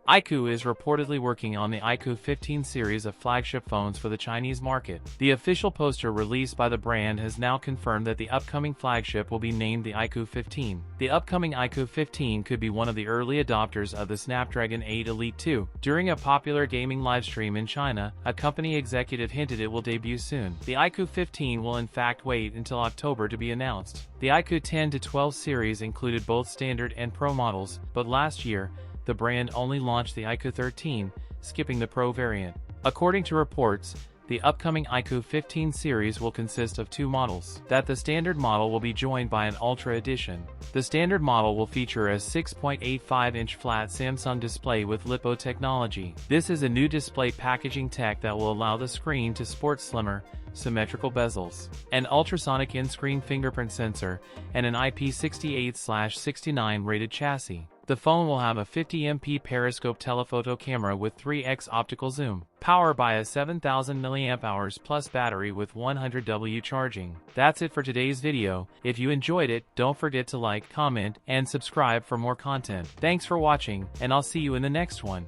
iQOO is reportedly working on the iQOO 15 series of flagship phones for the Chinese market. The official poster released by the brand has now confirmed that the upcoming flagship will be named the iQOO 15. The upcoming iQOO 15 could be one of the early adopters of the Snapdragon 8 Elite 2. During a popular gaming livestream in China, a company executive hinted it will debut soon. The iQOO 15 will in fact wait until October to be announced. The iQOO 10 to 12 series included both standard and Pro models, but last year, the brand only launched the iQOO 13, skipping the Pro variant. According to reports, the upcoming iQOO 15 series will consist of two models. The standard model will be joined by an Ultra edition. The standard model will feature a 6.85-inch flat Samsung display with LiPo technology. This is a new display packaging tech that will allow the screen to sport slimmer, symmetrical bezels, an ultrasonic in-screen fingerprint sensor, and an IP68/69 rated chassis. The phone will have a 50MP periscope telephoto camera with 3x optical zoom, powered by a 7000 mAh plus battery with 100W charging. That's it for today's video. If you enjoyed it, don't forget to like, comment, and subscribe for more content. Thanks for watching, and I'll see you in the next one.